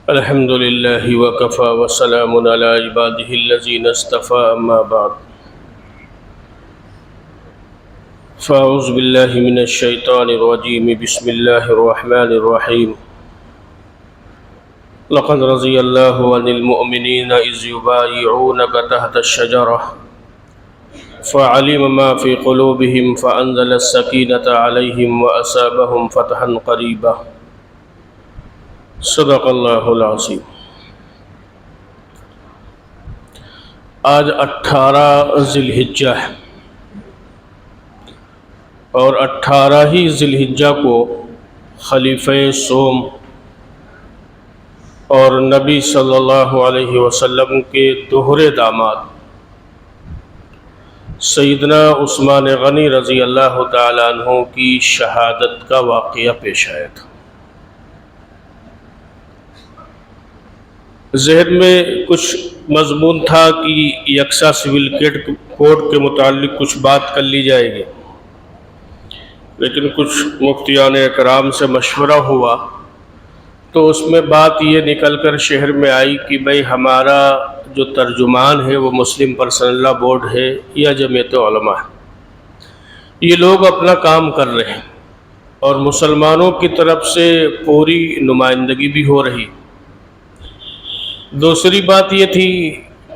الحمد لله وكفى وسلام على عباده الذين اصطفى أما بعد فأعوذ بالله من الشيطان الرجيم بسم الله الرحمن الرحيم لقد رضي الله عن المؤمنين إذ يبايعونك تحت الشجرة فعلم ما في قلوبهم فأنزل السكينة عليهم وأصابهم فتحا قريبا صدق اللہ العظیم۔ آج 18 ذی الحجہ ہے اور 18 ہی ذی الحجہ کو خلیفہ سوم اور نبی صلی اللہ علیہ وسلم کے دوہرے داماد سیدنا عثمان غنی رضی اللہ تعالیٰ عنہ کی شہادت کا واقعہ پیش آیا تھا۔ ذہن میں کچھ مضمون تھا کہ یکساں سول کوڈ کے متعلق کچھ بات کر لی جائے گی، لیکن کچھ مفتیان اکرام سے مشورہ ہوا تو اس میں بات یہ نکل کر شہر میں آئی کہ بھئی ہمارا جو ترجمان ہے وہ مسلم پرسنل لا بورڈ ہے یا جمعیت علماء ہے، یہ لوگ اپنا کام کر رہے ہیں اور مسلمانوں کی طرف سے پوری نمائندگی بھی ہو رہی۔ دوسری بات یہ تھی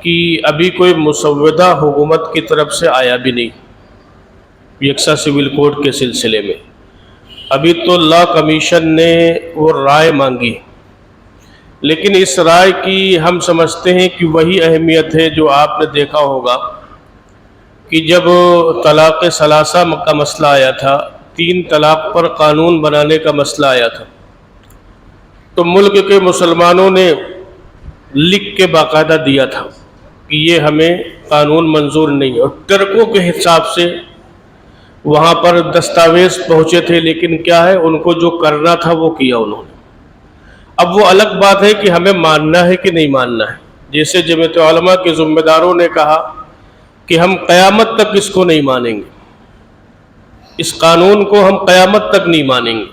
کہ ابھی کوئی مسودہ حکومت کی طرف سے آیا بھی نہیں یکساں سول کوڈ کے سلسلے میں، ابھی تو لا کمیشن نے وہ رائے مانگی، لیکن اس رائے کی ہم سمجھتے ہیں کہ وہی اہمیت ہے جو آپ نے دیکھا ہوگا کہ جب طلاق ثلاثہ کا مسئلہ آیا تھا، 3 طلاق پر قانون بنانے کا مسئلہ آیا تھا، تو ملک کے مسلمانوں نے لکھ کے باقاعدہ دیا تھا کہ یہ ہمیں قانون منظور نہیں، اور ٹرکوں کے حساب سے وہاں پر دستاویز پہنچے تھے، لیکن کیا ہے ان کو جو کرنا تھا وہ کیا انہوں نے۔ اب وہ الگ بات ہے کہ ہمیں ماننا ہے کہ نہیں ماننا ہے، جیسے جمعیت علماء کے ذمہ داروں نے کہا کہ ہم قیامت تک اس کو نہیں مانیں گے، اس قانون کو ہم قیامت تک نہیں مانیں گے،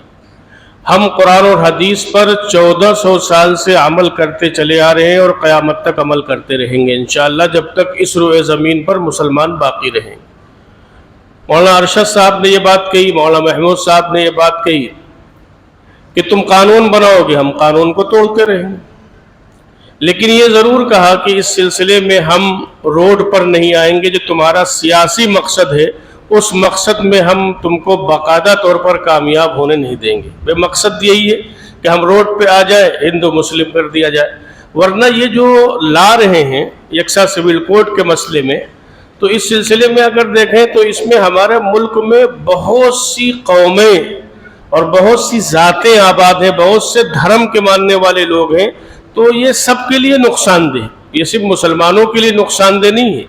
ہم قرآن اور حدیث پر 1400 سال سے عمل کرتے چلے آ رہے ہیں اور قیامت تک عمل کرتے رہیں گے انشاءاللہ، جب تک اس روئے زمین پر مسلمان باقی رہیں۔ مولانا ارشد صاحب نے یہ بات کہی، مولانا محمود صاحب نے یہ بات کہی کہ تم قانون بناؤ گے، ہم قانون کو توڑتے رہیں گے، لیکن یہ ضرور کہا کہ اس سلسلے میں ہم روڈ پر نہیں آئیں گے، جو تمہارا سیاسی مقصد ہے اس مقصد میں ہم تم کو باقاعدہ طور پر کامیاب ہونے نہیں دیں گے۔ بے مقصد یہی ہے کہ ہم روڈ پہ آ جائے، ہندو مسلم کر دیا جائے، ورنہ یہ جو لا رہے ہیں یکساں سول کوڈ کے مسئلے میں، تو اس سلسلے میں اگر دیکھیں تو اس میں ہمارے ملک میں بہت سی قومیں اور بہت سی ذاتیں آباد ہیں، بہت سے دھرم کے ماننے والے لوگ ہیں، تو یہ سب کے لیے نقصان دہ، یہ صرف مسلمانوں کے لیے نقصان دہ نہیں ہے۔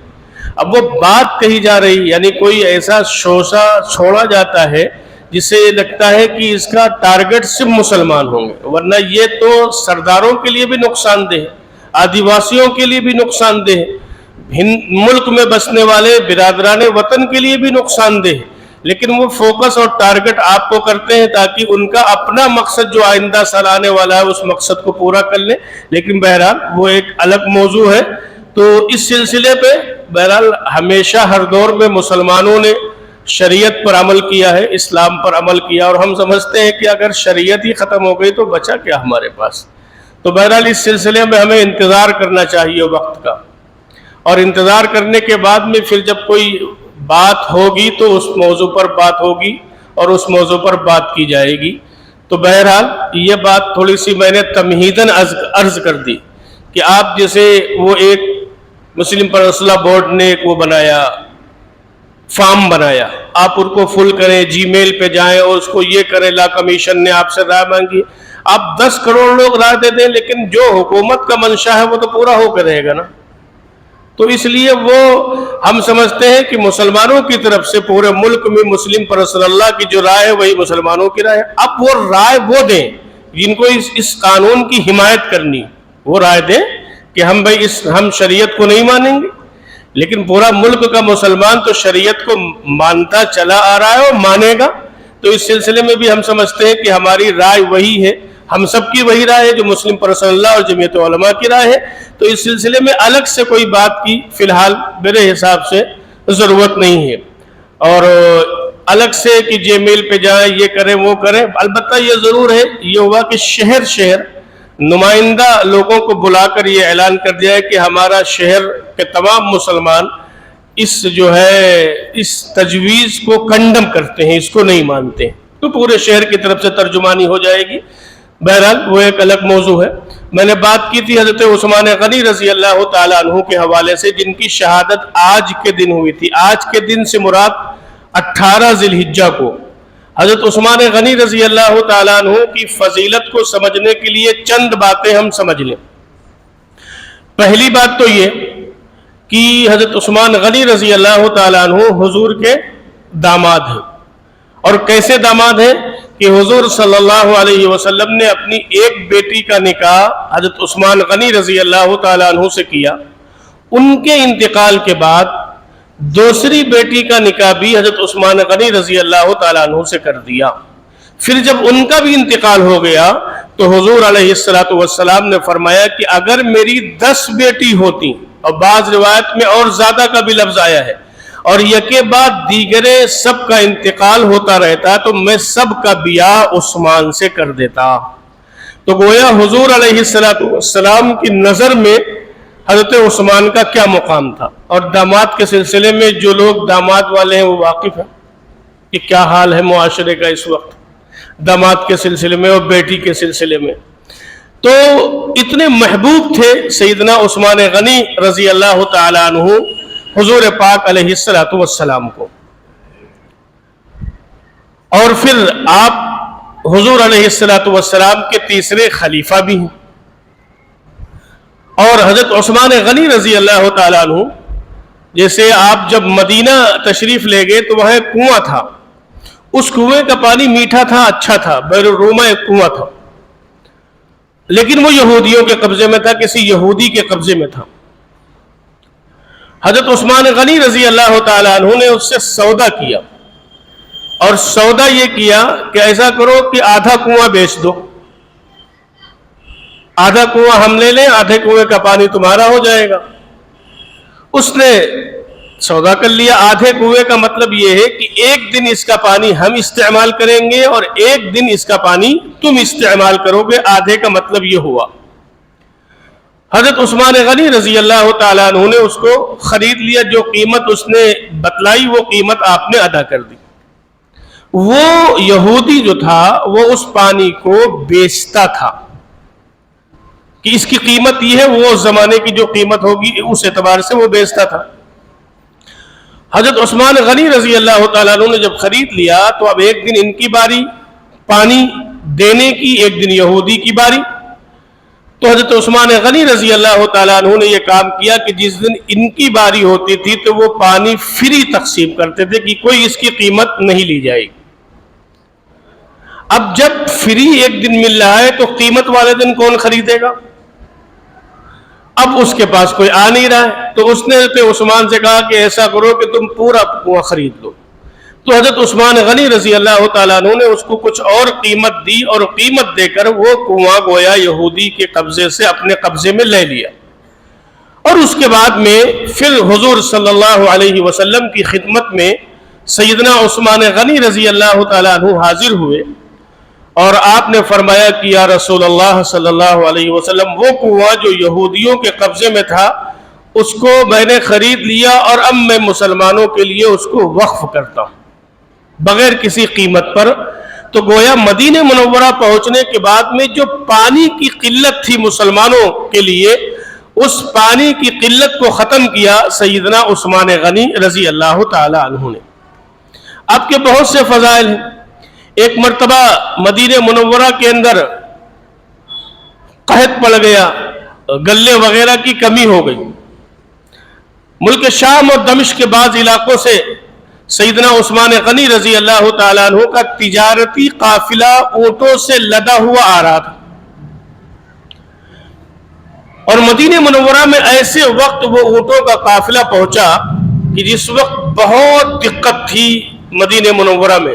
اب وہ بات کہی جا رہی، یعنی کوئی ایسا شوشہ چھوڑا جاتا ہے جس سے یہ لگتا ہے کہ اس کا ٹارگٹ صرف مسلمان ہوں گے، ورنہ یہ تو سرداروں کے لیے بھی نقصان دہ ہے، آدیواسیوں کے لیے بھی نقصان دہ ہے، ملک میں بسنے والے برادران وطن کے لیے بھی نقصان دہ ہے، لیکن وہ فوکس اور ٹارگٹ آپ کو کرتے ہیں تاکہ ان کا اپنا مقصد جو آئندہ سال آنے والا ہے اس مقصد کو پورا کر لیں، لیکن بہرحال وہ ایک الگ موضوع ہے۔ تو اس سلسلے پہ بہرحال ہمیشہ ہر دور میں مسلمانوں نے شریعت پر عمل کیا ہے، اسلام پر عمل کیا، اور ہم سمجھتے ہیں کہ اگر شریعت ہی ختم ہو گئی تو بچا کیا ہمارے پاس۔ تو بہرحال اس سلسلے میں ہمیں انتظار کرنا چاہیے وقت کا، اور انتظار کرنے کے بعد میں پھر جب کوئی بات ہوگی تو اس موضوع پر بات ہوگی اور اس موضوع پر بات کی جائے گی۔ تو بہرحال یہ بات تھوڑی سی میں نے تمہیداً عرض کر دی کہ آپ جیسے وہ ایک مسلم پرسنل بورڈ نے ایک وہ بنایا، فارم بنایا، آپ ان کو فل کریں، جی میل پہ جائیں اور اس کو یہ کریں، لا کمیشن نے آپ سے رائے مانگی، آپ 10 کروڑ لوگ رائے دے دیں، لیکن جو حکومت کا منشا ہے وہ تو پورا ہو کے رہے گا نا۔ تو اس لیے وہ ہم سمجھتے ہیں کہ مسلمانوں کی طرف سے پورے ملک میں مسلم پرسنل اللہ کی جو رائے ہے وہی مسلمانوں کی رائے ہے۔ اب وہ رائے وہ دیں جن کو اس قانون کی حمایت کرنی، وہ رائے دیں کہ ہم شریعت کو نہیں مانیں گے، لیکن پورا ملک کا مسلمان تو شریعت کو مانتا چلا آ رہا ہے اور مانے گا۔ تو اس سلسلے میں بھی ہم سمجھتے ہیں کہ ہماری رائے وہی ہے، ہم سب کی وہی رائے ہے جو مسلم پرسنل لا اور جمعیت علماء کی رائے ہے. تو اس سلسلے میں الگ سے کوئی بات کی فی الحال میرے حساب سے ضرورت نہیں ہے. اور الگ سے کہ جے میل پہ جائیں یہ کریں وہ کریں. البتہ یہ ضرور ہے یہ ہوا کہ شہر نمائندہ لوگوں کو بلا کر یہ اعلان کر دیا ہے کہ ہمارا شہر کے تمام مسلمان اس تجویز کو کنڈم کرتے ہیں, اس کو نہیں مانتے ہیں. تو پورے شہر کی طرف سے ترجمانی ہو جائے گی. بہرحال وہ ایک الگ موضوع ہے. میں نے بات کی تھی حضرت عثمان غنی رضی اللہ تعالیٰ عنہ کے حوالے سے, جن کی شہادت آج کے دن ہوئی تھی. آج کے دن سے مراد 18 ذی الحجہ کو. حضرت عثمان غنی رضی اللہ تعالیٰ عنہ کی فضیلت کو سمجھنے کے لیے چند باتیں ہم سمجھ لیں. پہلی بات تو یہ کہ حضرت عثمان غنی رضی اللہ تعالیٰ عنہ حضور کے داماد ہیں. اور کیسے داماد ہیں کہ حضور صلی اللہ علیہ وسلم نے اپنی ایک بیٹی کا نکاح حضرت عثمان غنی رضی اللہ تعالیٰ عنہ سے کیا. ان کے انتقال کے بعد دوسری بیٹی کا نکاح بھی حضرت عثمان غنی رضی اللہ تعالیٰ عنہ سے کر دیا. پھر جب ان کا بھی انتقال ہو گیا تو حضور علیہ السلام نے فرمایا کہ اگر میری 10 بیٹی ہوتی, اور بعض روایت میں اور زیادہ کا بھی لفظ آیا ہے, اور یکے بعد دیگرے سب کا انتقال ہوتا رہتا تو میں سب کا بیاہ عثمان سے کر دیتا. تو گویا حضور علیہ السلام کی نظر میں حضرت عثمان کا کیا مقام تھا. اور داماد کے سلسلے میں جو لوگ داماد والے ہیں وہ واقف ہیں کہ کیا حال ہے معاشرے کا اس وقت داماد کے سلسلے میں اور بیٹی کے سلسلے میں. تو اتنے محبوب تھے سیدنا عثمان غنی رضی اللہ تعالیٰ عنہ حضور پاک علیہ السلام کو. اور پھر آپ حضور علیہ السلام کے تیسرے خلیفہ بھی ہیں. اور حضرت عثمان غنی رضی اللہ تعالیٰ عنہ, جیسے آپ جب مدینہ تشریف لے گئے تو وہاں ایک کنواں تھا. اس کنویں کا پانی میٹھا تھا, اچھا تھا, بیر الروما ایک کنواں تھا, لیکن وہ یہودیوں کے قبضے میں تھا, کسی یہودی کے قبضے میں تھا. حضرت عثمان غنی رضی اللہ تعالیٰ عنہ نے اس سے سودا کیا, اور سودا یہ کیا کہ ایسا کرو کہ آدھا کنواں بیچ دو, آدھا کنواں ہم لے لیں, آدھے کنویں کا پانی تمہارا ہو جائے گا. اس نے سودا کر لیا. آدھے کنویں کا مطلب یہ ہے کہ ایک دن اس کا پانی ہم استعمال کریں گے اور ایک دن اس کا پانی تم استعمال کرو گے. آدھے کا مطلب یہ ہوا. حضرت عثمان غنی رضی اللہ تعالیٰ عنہ نے اس کو خرید لیا. جو قیمت اس نے بتلائی وہ قیمت آپ نے ادا کر دی. وہ یہودی جو تھا وہ اس پانی کو بیچتا تھا کہ اس کی قیمت یہ ہے, وہ زمانے کی جو قیمت ہوگی اس اعتبار سے وہ بیچتا تھا. حضرت عثمان غنی رضی اللہ تعالیٰ عنہ نے جب خرید لیا تو اب ایک دن ان کی باری پانی دینے کی, ایک دن یہودی کی باری. تو حضرت عثمان غنی رضی اللہ تعالیٰ عنہ نے یہ کام کیا کہ جس دن ان کی باری ہوتی تھی تو وہ پانی فری تقسیم کرتے تھے کہ کوئی اس کی قیمت نہیں لی جائے گی. اب جب فری ایک دن مل رہا ہے تو قیمت والے دن کون خریدے گا؟ اب اس کے پاس کوئی آ نہیں رہا ہے. تو اس نے حضرت عثمان سے کہا کہ ایسا کرو کہ تم پورا کنواں خرید لو. تو حضرت عثمان غنی رضی اللہ تعالیٰ عنہ نے اس کو کچھ اور قیمت دی, اور قیمت دے کر وہ کنواں گویا یہودی کے قبضے سے اپنے قبضے میں لے لیا. اور اس کے بعد میں پھر حضور صلی اللہ علیہ وسلم کی خدمت میں سیدنا عثمان غنی رضی اللہ تعالیٰ عنہ حاضر ہوئے, اور آپ نے فرمایا کہ یا رسول اللہ صلی اللہ علیہ وسلم, وہ کنواں جو یہودیوں کے قبضے میں تھا اس کو میں نے خرید لیا, اور اب میں مسلمانوں کے لیے اس کو وقف کرتا ہوں بغیر کسی قیمت پر. تو گویا مدینہ منورہ پہنچنے کے بعد میں جو پانی کی قلت تھی مسلمانوں کے لیے, اس پانی کی قلت کو ختم کیا سیدنا عثمان غنی رضی اللہ تعالی عنہ نے. آپ کے بہت سے فضائل ہیں. ایک مرتبہ مدینہ منورہ کے اندر قحط پڑ گیا, غلے وغیرہ کی کمی ہو گئی. ملک شام اور دمشق کے بعض علاقوں سے سیدنا عثمان غنی رضی اللہ تعالیٰ عنہ کا تجارتی قافلہ اونٹوں سے لدا ہوا آ رہا تھا, اور مدینہ منورہ میں ایسے وقت وہ اونٹوں کا قافلہ پہنچا کہ جس وقت بہت دقت تھی مدینہ منورہ میں.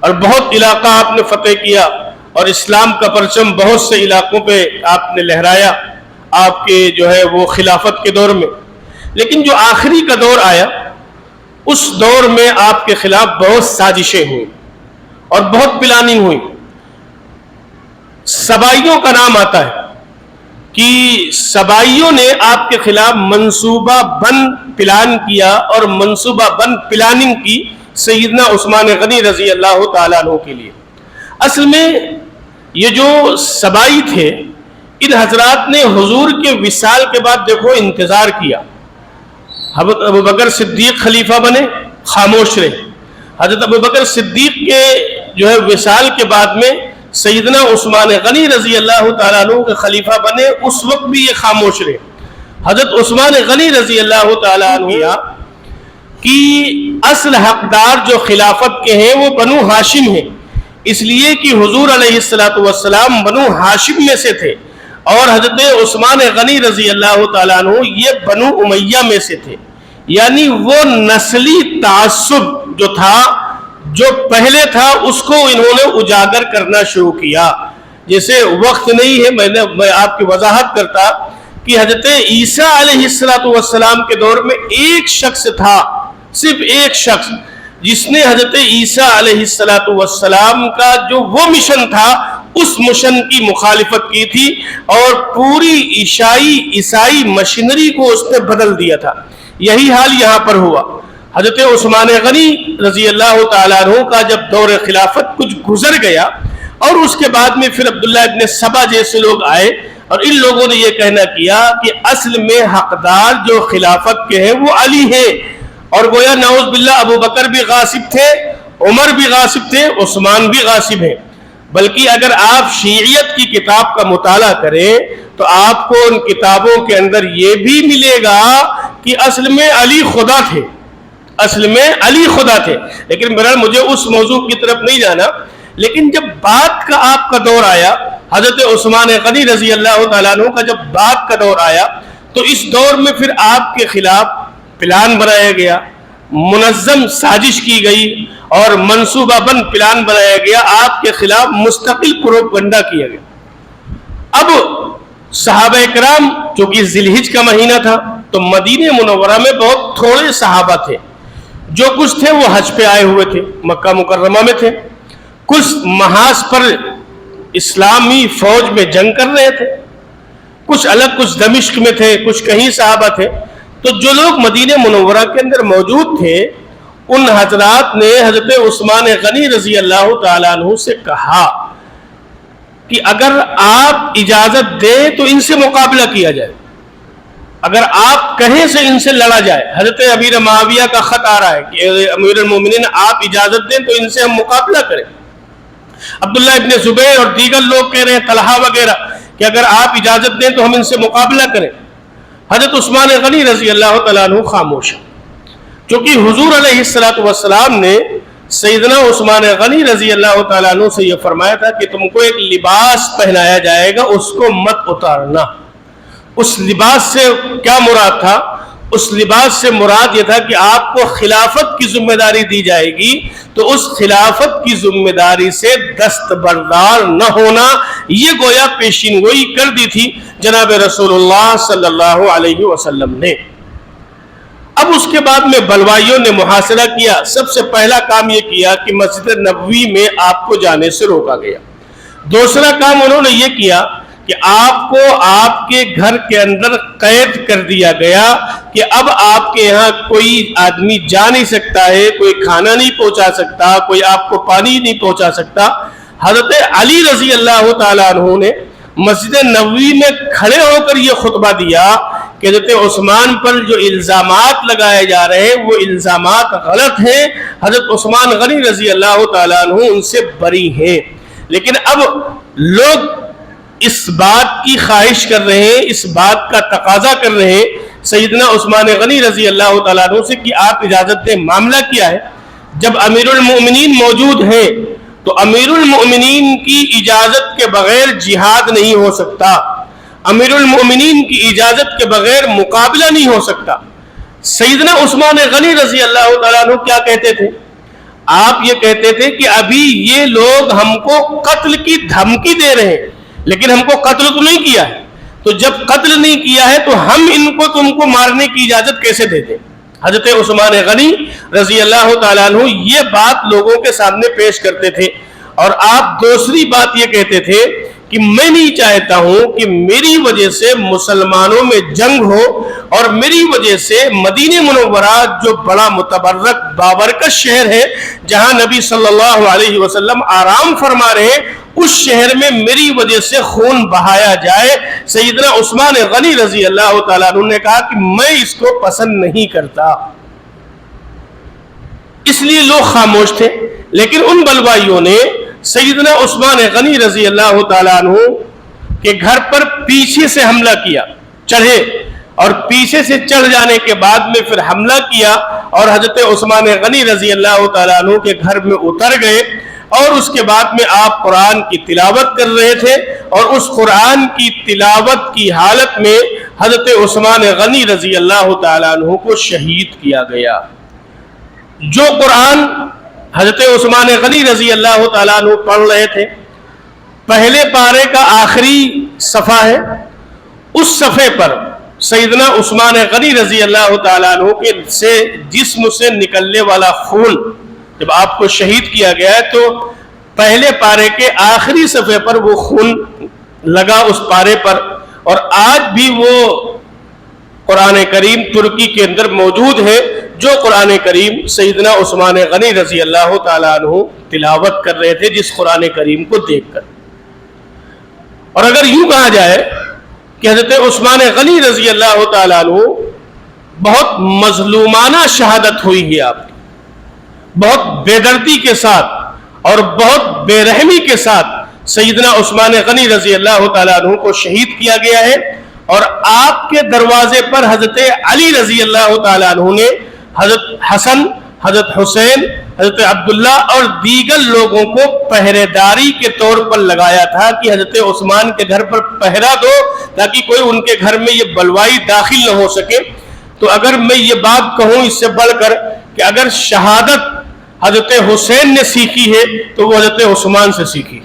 اور بہت علاقہ آپ نے فتح کیا اور اسلام کا پرچم بہت سے علاقوں پہ آپ نے لہرایا آپ کے جو ہے وہ خلافت کے دور میں. لیکن جو آخری کا دور آیا اس دور میں آپ کے خلاف بہت سازشیں ہوئیں اور بہت پلاننگ ہوئی. سبائیوں کا نام آتا ہے کہ سبائیوں نے آپ کے خلاف منصوبہ بند پلان کیا اور منصوبہ بند پلاننگ کی سیدنا عثمان غنی رضی اللہ تعالیٰ عنہ کے لیے. اصل میں یہ جو سبائی تھے ان حضرات نے حضور کے وصال کے بعد دیکھو انتظار کیا. حضرت ابوبکر صدیق خلیفہ بنے، خاموش رہے. حضرت ابوبکر صدیق کے جو ہے وصال کے بعد میں سیدنا عثمان غنی رضی اللہ تعالیٰ عنہ کے خلیفہ بنے، اس وقت بھی یہ خاموش رہے. حضرت عثمان غنی رضی اللہ تعالیٰ عنہ کہ اصل حقدار جو خلافت کے ہیں وہ بنو ہاشم ہیں، اس لیے کہ حضور علیہ السلام بنو ہاشم میں سے تھے اور حضرت عثمان غنی رضی اللہ تعالیٰ عنہ یہ بنو امیہ میں سے تھے. یعنی وہ نسلی تعصب جو تھا، جو پہلے تھا، اس کو انہوں نے اجاگر کرنا شروع کیا. جیسے وقت نہیں ہے میں آپ کی وضاحت کرتا کہ حضرت عیسیٰ علیہ السلام کے دور میں ایک شخص تھا، صرف ایک شخص، جس نے حضرت عیسیٰ علیہ السلام کا جو وہ مشن تھا اس مشن کی مخالفت کی تھی اور پوری عیسائی مشینری کو اس نے بدل دیا تھا. یہی حال یہاں پر ہوا. حضرت عثمان غنی رضی اللہ تعالیٰ عنہ کا جب دور خلافت کچھ گزر گیا اور اس کے بعد میں پھر عبداللہ ابن سبا جیسے لوگ آئے اور ان لوگوں نے یہ کہنا کیا کہ اصل میں حقدار جو خلافت کے ہیں وہ علی ہے، اور گویا نعوذ باللہ ابو بکر بھی غاصب تھے، عمر بھی غاصب تھے، عثمان بھی غاصب ہیں. بلکہ اگر آپ شیعیت کی کتاب کا مطالعہ کریں تو آپ کو ان کتابوں کے اندر یہ بھی ملے گا کہ اصل میں علی خدا تھے، اصل میں علی خدا تھے. لیکن بہرحال مجھے اس موضوع کی طرف نہیں جانا. لیکن جب بات کا آپ کا دور آیا، حضرت عثمان غنی رضی اللہ تعالیٰ عنہ کا جب بات کا دور آیا تو اس دور میں پھر آپ کے خلاف پلان بنایا گیا، منظم سازش کی گئی اور منصوبہ بند پلان بنایا گیا، آپ کے خلاف مستقل پروپیگنڈا کیا گیا. اب صحابہ کرام چونکہ ذی الحجہ کا مہینہ تھا تو مدینہ منورہ میں بہت تھوڑے صحابہ تھے. جو کچھ تھے وہ حج پہ آئے ہوئے تھے، مکہ مکرمہ میں تھے. کچھ محاذ پر اسلامی فوج میں جنگ کر رہے تھے، کچھ الگ، کچھ دمشق میں تھے، کچھ کہیں صحابہ تھے. تو جو لوگ مدینہ منورہ کے اندر موجود تھے ان حضرات نے حضرت عثمان غنی رضی اللہ تعالیٰ عنہ سے کہا کہ اگر آپ اجازت دیں تو ان سے مقابلہ کیا جائے، اگر آپ کہیں سے ان سے لڑا جائے. حضرت امیر معاویہ کا خط آ رہا ہے کہ امیر المومنین آپ اجازت دیں تو ان سے ہم مقابلہ کریں. عبداللہ ابن زبیر اور دیگر لوگ کہہ رہے ہیں، طلحہ وغیرہ، کہ اگر آپ اجازت دیں تو ہم ان سے مقابلہ کریں. حضرت عثمان غنی رضی اللہ تعالیٰ عنہ خاموش، چونکہ حضور علیہ السلام نے سیدنا عثمان غنی رضی اللہ تعالیٰ عنہ سے یہ فرمایا تھا کہ تم کو ایک لباس پہنایا جائے گا، اس کو مت اتارنا. اس لباس سے کیا مراد تھا؟ اس لباس سے مراد یہ تھا کہ آپ کو خلافت کی ذمہ داری دی جائے گی تو اس خلافت کی ذمہ داری سے دستبردار نہ ہونا، یہ گویا پیشین گوئی کر دی تھی جناب رسول اللہ صلی اللہ علیہ وسلم نے. اب اس کے بعد میں بلوائیوں نے محاصرہ کیا. سب سے پہلا کام یہ کیا کہ مسجد نبوی میں آپ کو جانے سے روکا گیا. دوسرا کام انہوں نے یہ کیا کہ آپ کو آپ کے گھر کے اندر قید کر دیا گیا کہ اب آپ کے یہاں کوئی آدمی جا نہیں سکتا ہے، کوئی کھانا نہیں پہنچا سکتا، کوئی آپ کو پانی نہیں پہنچا سکتا. حضرت علی رضی اللہ تعالیٰ عنہ نے مسجد نبوی میں کھڑے ہو کر یہ خطبہ دیا کہ حضرت عثمان پر جو الزامات لگائے جا رہے ہیں وہ الزامات غلط ہیں، حضرت عثمان غنی رضی اللہ تعالیٰ عنہ ان سے بری ہیں. لیکن اب لوگ اس بات کی خواہش کر رہے ہیں، اس بات کا تقاضا کر رہے ہیں سیدنا عثمان غنی رضی اللہ تعالیٰ عنہ سے کہ آپ اجازت دیں. معاملہ کیا ہے؟ جب امیر المؤمنین موجود ہیں تو امیر المؤمنین کی اجازت کے بغیر جہاد نہیں ہو سکتا، امیر المؤمنین کی اجازت کے بغیر مقابلہ نہیں ہو سکتا. سیدنا عثمان غنی رضی اللہ تعالیٰ عنہ کیا کہتے تھے؟ آپ یہ کہتے تھے کہ ابھی یہ لوگ ہم کو قتل کی دھمکی دے رہے ہیں لیکن ہم کو قتل تو نہیں کیا ہے، تو جب قتل نہیں کیا ہے تو ہم ان کو تم کو مارنے کی اجازت کیسے دے دیں؟ حضرت عثمان غنی رضی اللہ تعالیٰ عنہ یہ بات لوگوں کے سامنے پیش کرتے تھے، اور آپ دوسری بات یہ کہتے تھے کہ میں نہیں چاہتا ہوں کہ میری وجہ سے مسلمانوں میں جنگ ہو، اور میری وجہ سے مدینہ منورہ جو بڑا متبرک بابرکت شہر ہے جہاں نبی صلی اللہ علیہ وسلم آرام فرما رہے ہیں، اس شہر میں میری وجہ سے خون بہایا جائے۔ سیدنا عثمان غنی رضی اللہ تعالیٰ عنہ نے کہا کہ میں اس کو پسند نہیں کرتا، اس لیے لوگ خاموش تھے۔ لیکن ان بلوائیوں نے سیدنا عثمان غنی رضی اللہ تعالیٰ عنہ کے گھر پر پیچھے سے حملہ کیا، چڑھے، اور پیچھے سے چڑھ جانے کے بعد میں پھر حملہ کیا اور حضرت عثمان غنی رضی اللہ تعالیٰ عنہ کے گھر میں اتر گئے، اور اس کے بعد میں آپ قرآن کی تلاوت کر رہے تھے، اور اس قرآن کی تلاوت کی حالت میں حضرت عثمان غنی رضی اللہ تعالیٰ عنہ کو شہید کیا گیا۔ جو قرآن حضرت عثمان غنی رضی اللہ تعالیٰ عنہ پڑھ رہے تھے، پہلے پارے کا آخری صفحہ ہے، اس صفحے پر سیدنا عثمان غنی رضی اللہ تعالیٰ عنہ کے سے جسم سے نکلنے والا خون جب آپ کو شہید کیا گیا ہے تو پہلے پارے کے آخری صفحے پر وہ خون لگا اس پارے پر، اور آج بھی وہ قرآن کریم ترکی کے اندر موجود ہے جو قرآن کریم سیدنا عثمان غنی رضی اللہ تعالیٰ عنہ تلاوت کر رہے تھے، جس قرآن کریم کو دیکھ کر۔ اور اگر یوں کہا جائے کہ حضرت عثمان غنی رضی اللہ تعالیٰ عنہ بہت مظلومانہ شہادت ہوئی ہے آپ کی، بہت بے دردی کے ساتھ اور بہت بے رحمی کے ساتھ سیدنا عثمان غنی رضی اللہ تعالیٰ عنہ کو شہید کیا گیا ہے، اور آپ کے دروازے پر حضرت علی رضی اللہ تعالیٰ عنہ نے حضرت حسن، حضرت حسین، حضرت عبداللہ اور دیگر لوگوں کو پہرے داری کے طور پر لگایا تھا کہ حضرت عثمان کے گھر پر پہرا دو تاکہ کوئی ان کے گھر میں یہ بلوائی داخل نہ ہو سکے۔ تو اگر میں یہ بات کہوں اس سے بڑھ کر کہ اگر شہادت حضرت حسین نے سیکھی ہے تو وہ حضرت عثمان سے سیکھی،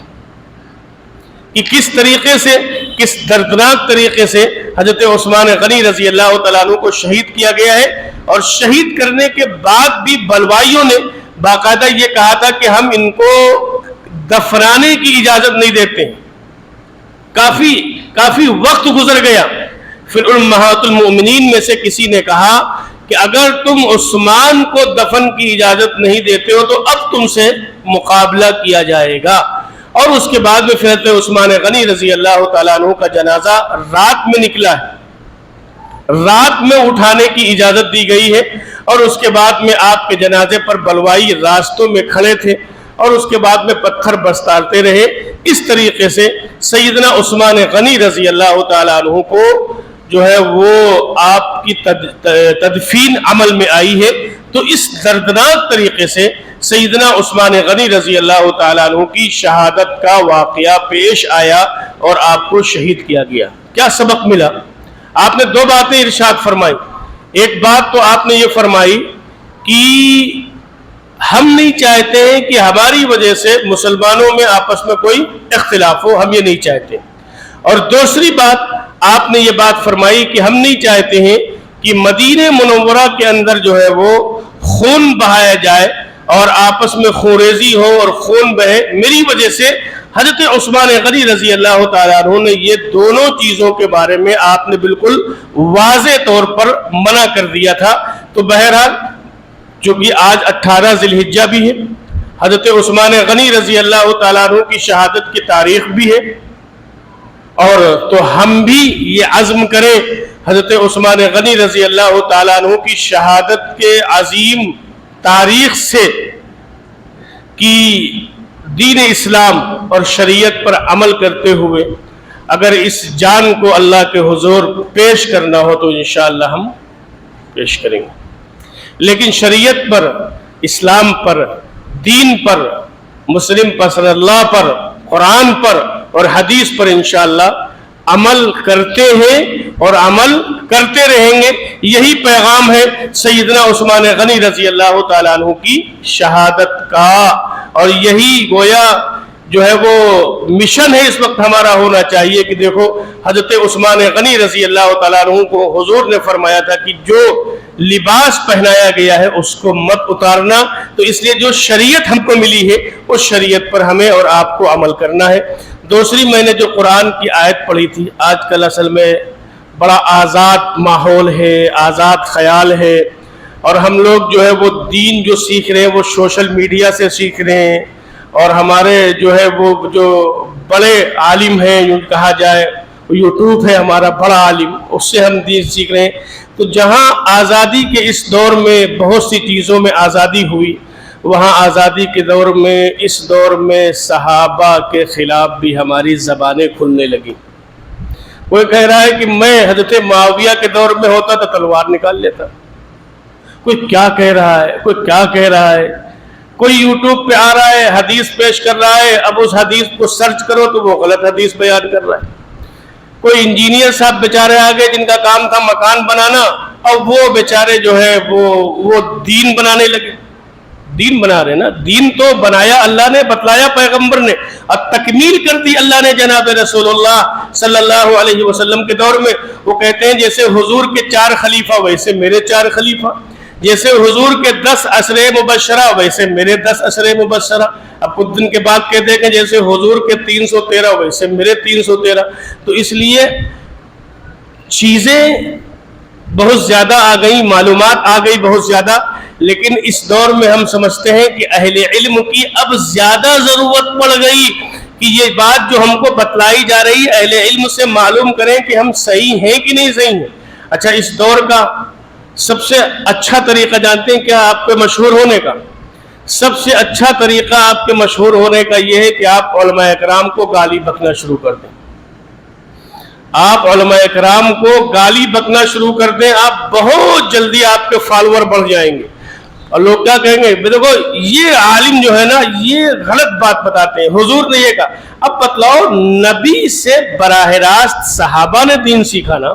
کہ کس طریقے سے، کس دردناک طریقے سے حضرت عثمان غنی رضی اللہ تعالیٰ عنہ کو شہید کیا گیا ہے، اور شہید کرنے کے بعد بھی بلوائیوں نے باقاعدہ یہ کہا تھا کہ ہم ان کو دفنانے کی اجازت نہیں دیتے ہیں۔ کافی وقت گزر گیا، پھر امہات المؤمنین میں سے کسی نے کہا کہ اگر تم عثمان کو دفن کی اجازت نہیں دیتے ہو تو اب تم سے مقابلہ کیا جائے گا، اور اس کے بعد میں حضرت عثمان غنی رضی اللہ تعالیٰ عنہ کا جنازہ رات میں نکلا ہے، رات میں اٹھانے کی اجازت دی گئی ہے، اور اس کے بعد میں آپ کے جنازے پر بلوائی راستوں میں کھڑے تھے اور اس کے بعد میں پتھر برساتے رہے۔ اس طریقے سے سیدنا عثمان غنی رضی اللہ تعالیٰ عنہ کو جو ہے وہ آپ کی تدفین عمل میں آئی ہے۔ تو اس دردناک طریقے سے سیدنا عثمان غنی رضی اللہ تعالیٰ عنہ کی شہادت کا واقعہ پیش آیا اور آپ کو شہید کیا گیا۔ کیا سبق ملا؟ آپ نے دو باتیں ارشاد فرمائی۔ ایک بات تو آپ نے یہ فرمائی کہ ہم نہیں چاہتے ہیں کہ ہماری وجہ سے مسلمانوں میں آپس میں کوئی اختلاف ہو، ہم یہ نہیں چاہتے۔ اور دوسری بات آپ نے یہ بات فرمائی کہ ہم نہیں چاہتے ہیں کہ مدینہ منورہ کے اندر جو ہے وہ خون بہایا جائے اور آپس میں خونریزی ہو اور خون بہے۔ میری وجہ سے حضرت عثمان غنی رضی اللہ تعالیٰ عنہ نے یہ دونوں چیزوں کے بارے میں آپ نے بالکل واضح طور پر منع کر دیا تھا۔ تو بہرحال چونکہ آج 18 ذی الحجہ بھی ہے، حضرت عثمان غنی رضی اللہ تعالیٰ عنہ کی شہادت کی تاریخ بھی ہے، اور تو ہم بھی یہ عزم کریں حضرت عثمان غنی رضی اللہ تعالیٰ عنہ کی شہادت کے عظیم تاریخ سے کہ دین اسلام اور شریعت پر عمل کرتے ہوئے اگر اس جان کو اللہ کے حضور پیش کرنا ہو تو انشاءاللہ ہم پیش کریں گے، لیکن شریعت پر، اسلام پر، دین پر، مسلم پسند اللہ پر، قرآن پر اور حدیث پر انشاءاللہ عمل کرتے ہیں اور عمل کرتے رہیں گے۔ یہی پیغام ہے سیدنا عثمان غنی رضی اللہ تعالیٰ عنہ کی شہادت کا، اور یہی گویا جو ہے وہ مشن ہے اس وقت ہمارا ہونا چاہیے کہ دیکھو حضرت عثمان غنی رضی اللہ تعالیٰ عنہ کو حضور نے فرمایا تھا کہ جو لباس پہنایا گیا ہے اس کو مت اتارنا، تو اس لیے جو شریعت ہم کو ملی ہے اس شریعت پر ہمیں اور آپ کو عمل کرنا ہے۔ دوسری میں نے جو قرآن کی آیت پڑھی تھی، آج کل اصل میں بڑا آزاد ماحول ہے، آزاد خیال ہے، اور ہم لوگ جو ہے وہ دین جو سیکھ رہے ہیں وہ سوشل میڈیا سے سیکھ رہے ہیں، اور ہمارے جو ہے وہ جو بڑے عالم ہیں یوں کہا جائے، یوٹیوب ہے ہمارا بڑا عالم، اس سے ہم دین سیکھ رہے ہیں۔ تو جہاں آزادی کے اس دور میں بہت سی چیزوں میں آزادی ہوئی، وہاں آزادی کے دور میں اس دور میں صحابہ کے خلاف بھی ہماری زبانیں کھلنے لگیں۔ کوئی کہہ رہا ہے کہ میں حضرت معاویہ کے دور میں ہوتا تو تلوار نکال لیتا، کوئی کیا کہہ رہا ہے، کوئی کیا کہہ رہا ہے، کوئی یوٹیوب پہ آ رہا ہے حدیث پیش کر رہا ہے، اب اس حدیث کو سرچ کرو تو وہ غلط حدیث بیان کر رہا ہے۔ کوئی انجینئر صاحب بیچارے آگے جن کا کام تھا مکان بنانا، اور وہ بیچارے جو ہے وہ دین بنانے لگے۔ دین بنا رہے نا، دین تو بنایا اللہ نے، بتلایا پیغمبر نے، اور تکمیل کر دی اللہ نے جناب رسول اللہ صلی اللہ علیہ وسلم کے دور میں۔ وہ کہتے ہیں جیسے حضور کے 4 خلیفہ ویسے میرے 4 خلیفہ، جیسے حضور کے 10 عشرے مبشرہ ویسے میرے 10 عشرے مبشرہ۔ اب کچھ دن کے بعد کہتے ہیں کہ جیسے حضور کے 313 ویسے میرے 313۔ تو اس لیے چیزیں بہت زیادہ آ گئی، معلومات آ گئی بہت زیادہ، لیکن اس دور میں ہم سمجھتے ہیں کہ اہل علم کی اب زیادہ ضرورت پڑ گئی کہ یہ بات جو ہم کو بتلائی جا رہی ہے اہل علم سے معلوم کریں کہ ہم صحیح ہیں کہ نہیں صحیح ہیں۔ اچھا، اس دور کا سب سے اچھا طریقہ جانتے ہیں کیا آپ کے مشہور ہونے کا؟ سب سے اچھا طریقہ آپ کے مشہور ہونے کا یہ ہے کہ آپ علماء اکرام کو گالی بکنا شروع کر دیں۔ آپ علماء اکرام کو گالی بکنا شروع کر دیں، آپ بہت جلدی آپ کے فالوور بڑھ جائیں گے، اور لوگ کیا کہیں گے، دیکھو یہ عالم جو ہے نا یہ غلط بات بتاتے ہیں، حضور نے یہ کہا۔ اب بتلاؤ، نبی سے براہ راست صحابہ نے دین سیکھا نا،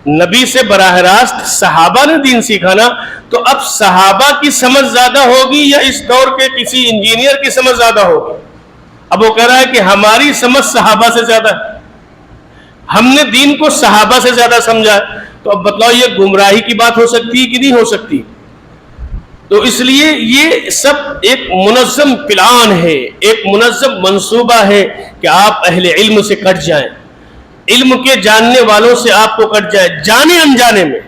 نبی سے براہ راست صحابہ نے دین سیکھا نا، تو اب صحابہ کی سمجھ زیادہ ہوگی یا اس دور کے کسی انجینئر کی سمجھ زیادہ ہوگی؟ اب وہ کہہ رہا ہے کہ ہماری سمجھ صحابہ سے زیادہ ہے، ہم نے دین کو صحابہ سے زیادہ سمجھا ہے۔ تو اب بتلاؤ یہ گمراہی کی بات ہو سکتی ہے کہ نہیں ہو سکتی؟ تو اس لیے یہ سب ایک منظم پلان ہے، ایک منظم منصوبہ ہے کہ آپ اہل علم سے کٹ جائیں، علم کے جاننے والوں سے آپ کو کٹ جائے، جانے انجانے میں،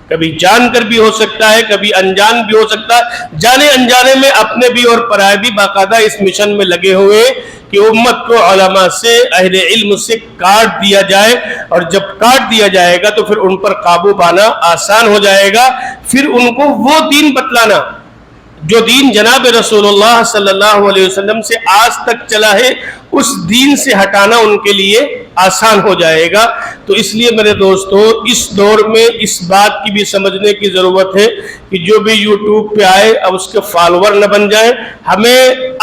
کبھی جان کر بھی ہو سکتا ہے، کبھی انجان بھی ہو سکتا ہے، جانے انجانے میں اپنے بھی اور پرائے بھی باقاعدہ اس مشن میں لگے ہوئے کہ امت کو علماء سے، اہل علم سے کاٹ دیا جائے، اور جب کاٹ دیا جائے گا تو پھر ان پر قابو پانا آسان ہو جائے گا، پھر ان کو وہ دین بتلانا جو دین جناب رسول اللہ صلی اللہ علیہ وسلم سے آج تک چلا ہے، اس دین سے ہٹانا ان کے لیے آسان ہو جائے گا۔ تو اس لیے میرے دوستو، اس دور میں اس بات کی بھی سمجھنے کی ضرورت ہے کہ جو بھی یوٹیوب پہ آئے اب اس کے فالوور نہ بن جائیں، ہمیں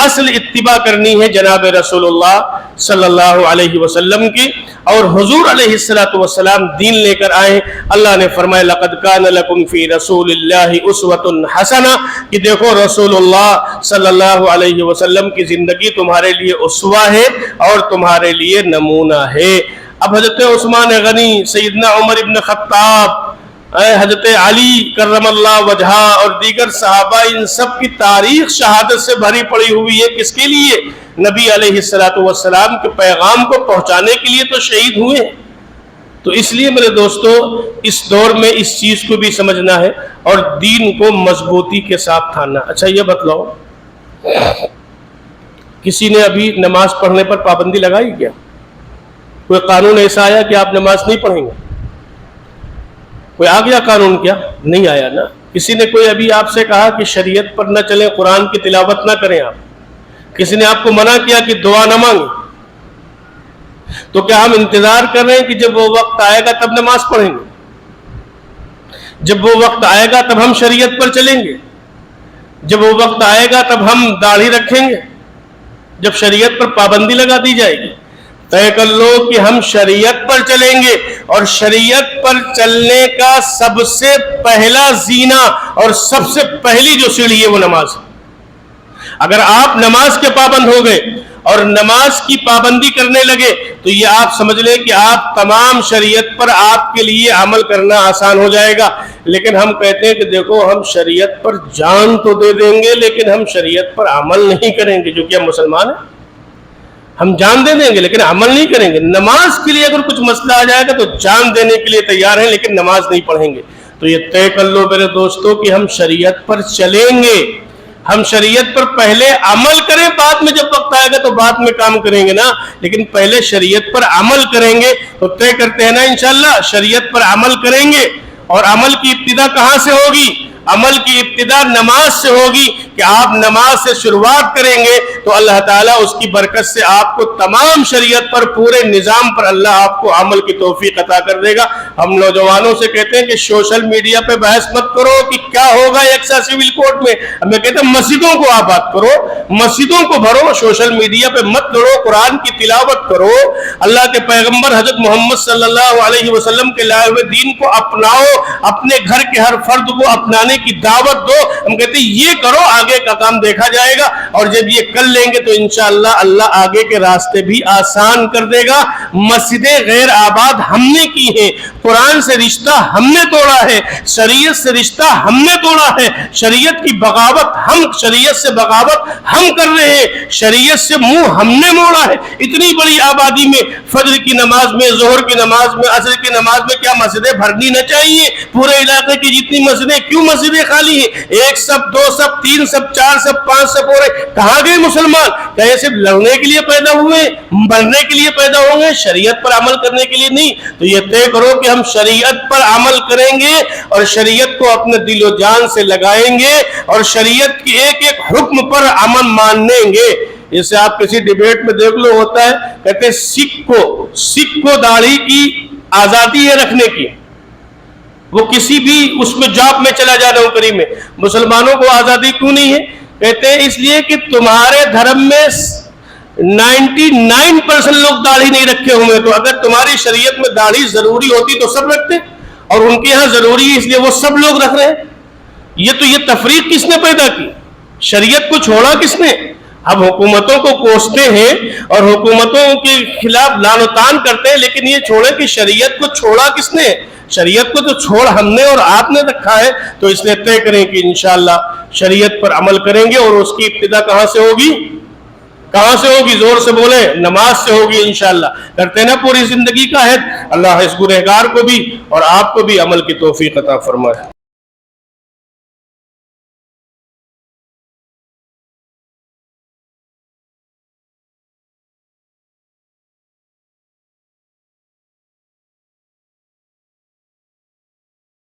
اصل اتباع کرنی ہے جناب رسول اللہ صلی اللہ علیہ وسلم کی، اور حضور علیہ السلام دین لے کر آئے۔ اللہ نے فرمایا لقد کان لکم فی رسول اللہ اسوۃ حسنہ، کہ دیکھو رسول اللہ صلی اللہ علیہ وسلم کی زندگی تمہارے لیے اسوہ ہے اور تمہارے لیے نمونہ ہے۔ اب حضرت عثمان غنی، سیدنا عمر ابن خطاب، حضرت علی کرم اللہ وجہہ اور دیگر صحابہ، ان سب کی تاریخ شہادت سے بھری پڑی ہوئی ہے۔ کس کے لیے؟ نبی علیہ السلام کے پیغام کو پہنچانے کے لیے تو شہید ہوئے ہیں۔ تو اس لیے میرے دوستو، اس دور میں اس چیز کو بھی سمجھنا ہے اور دین کو مضبوطی کے ساتھ تھامنا۔ اچھا یہ بتلاؤ، کسی نے ابھی نماز پڑھنے پر پابندی لگائی کیا؟ کوئی قانون ایسا آیا کہ آپ نماز نہیں پڑھیں گے؟ کوئی آ گیا قانون؟ کیا نہیں آیا نا۔ کسی نے کوئی ابھی آپ سے کہا کہ شریعت پر نہ چلیں، قرآن کی تلاوت نہ کریں؟ آپ کسی نے آپ کو منع کیا کہ دعا نہ مانگیں؟ تو کیا ہم انتظار کر رہے ہیں کہ جب وہ وقت آئے گا تب نماز پڑھیں گے؟ جب وہ وقت آئے گا تب ہم شریعت پر چلیں گے؟ جب وہ وقت آئے گا تب ہم داڑھی رکھیں گے؟ جب شریعت پر پابندی لگا دی جائے گی، طے کر لو کہ ہم شریعت پر چلیں گے اور شریعت پر چلنے کا سب سے پہلا زینہ اور سب سے پہلی جو سیڑھی ہے وہ نماز ہے۔ اگر آپ نماز کے پابند ہو گئے اور نماز کی پابندی کرنے لگے تو یہ آپ سمجھ لیں کہ آپ تمام شریعت پر آپ کے لیے عمل کرنا آسان ہو جائے گا۔ لیکن ہم کہتے ہیں کہ دیکھو ہم شریعت پر جان تو دے دیں گے لیکن ہم شریعت پر عمل نہیں کریں گے، جو کہ ہم مسلمان ہیں۔ ہم جان دے دیں گے لیکن عمل نہیں کریں گے۔ نماز کے لیے اگر کچھ مسئلہ آ جائے گا تو جان دینے کے لیے تیار ہیں لیکن نماز نہیں پڑھیں گے۔ تو یہ طے کر لو میرے دوستو کہ ہم شریعت پر چلیں گے، ہم شریعت پر پہلے عمل کریں، بعد میں جب وقت آئے گا تو بعد میں کام کریں گے نا، لیکن پہلے شریعت پر عمل کریں گے۔ تو طے کرتے ہیں نا انشاءاللہ شریعت پر عمل کریں گے۔ اور عمل کی ابتدا کہاں سے ہوگی؟ عمل کی ابتدا نماز سے ہوگی کہ آپ نماز سے شروعات کریں گے تو اللہ تعالیٰ اس کی برکت سے آپ کو تمام شریعت پر، پورے نظام پر اللہ آپ کو عمل کی توفیق عطا کر دے گا۔ ہم نوجوانوں سے کہتے ہیں کہ سوشل میڈیا پہ بحث مت کرو کہ کیا ہوگا یکساں سول کوڈ میں، ہمیں کہتے ہیں مسجدوں کو آپ بات کرو، مسجدوں کو بھرو، سوشل میڈیا پہ مت لڑو، قرآن کی تلاوت کرو، اللہ کے پیغمبر حضرت محمد صلی اللہ علیہ وسلم کے لائے ہوئے دین کو اپناؤ، اپنے گھر کے ہر فرد کو اپنانے کی دعوت دو۔ ہم کہتے ہیں یہ کرو، آگے کا کام دیکھا جائے گا، اور جب یہ کر لیں گے تو انشاءاللہ اللہ آگے کے راستے بھی آسان کر دے گا۔ مسجدیں غیر آباد ہم نے کی ہیں، قرآن سے رشتہ ہم نے توڑا ہے، شریعت سے رشتہ ہم نے توڑا ہے، شریعت کی بغاوت شریعت سے بغاوت ہم کر رہے ہیں، شریعت سے منہ ہم نے موڑا ہے۔ اتنی بڑی آبادی میں فجر کی نماز میں، ظہر کی نماز میں، عصر کی نماز میں کیا مسجدیں بھرنی نہ چاہیے؟ پورے علاقے کی جتنی مسجدیں، کیوں مسجدیں خالی ہیں؟ ایک سب، دو سب، تین سب، چار سب، پانچ سب ہو رہے، کہاں گئے مسلمان؟ کہیں صرف لڑنے کے لیے پیدا ہوئے، مرنے کے لیے پیدا ہوں گے، شریعت پر عمل کرنے کے لیے نہیں۔ تو یہ طے کرو کہ ہم شریعت پر عمل کریں گے اور شریعت کو اپنے دل و جان سے لگائیں گے اور شریعت کی ایک ایک حکم پر عمل مانیں گے۔ جیسے آپ کسی ڈیبیٹ میں دیکھ لو، ہوتا ہے کہتے ہیں سکھ کو داڑھی کی آزادی ہے رکھنے کی، وہ کسی بھی اس میں جاب میں چلا جا نوکری میں، مسلمانوں کو آزادی کیوں نہیں ہے؟ کہتے ہیں اس لیے کہ تمہارے دھرم میں 99% لوگ داڑھی نہیں رکھے ہوئے، تو اگر تمہاری شریعت میں داڑھی ضروری ہوتی تو سب رکھتے، اور ان کے ہاں ضروری ہے اس لیے وہ سب لوگ رکھ رہے ہیں۔ یہ تفریق کس نے پیدا کی؟ شریعت کو چھوڑا کس نے؟ اب حکومتوں کو کوستے ہیں اور حکومتوں کے خلاف لعن و طعن کرتے ہیں، لیکن یہ چھوڑے کہ شریعت کو چھوڑا کس نے؟ شریعت کو تو چھوڑ ہم نے اور آپ نے رکھا ہے۔ تو اس لیے طے کریں کہ انشاءاللہ شریعت پر عمل کریں گے، اور اس کی ابتدا کہاں سے ہوگی؟ کہاں سے ہوگی؟ زور سے بولیں، نماز سے ہوگی انشاءاللہ۔ کرتے نا پوری زندگی کا عہد۔ اللہ اس گنہگار کو بھی اور آپ کو بھی عمل کی توفیق عطا فرمائے۔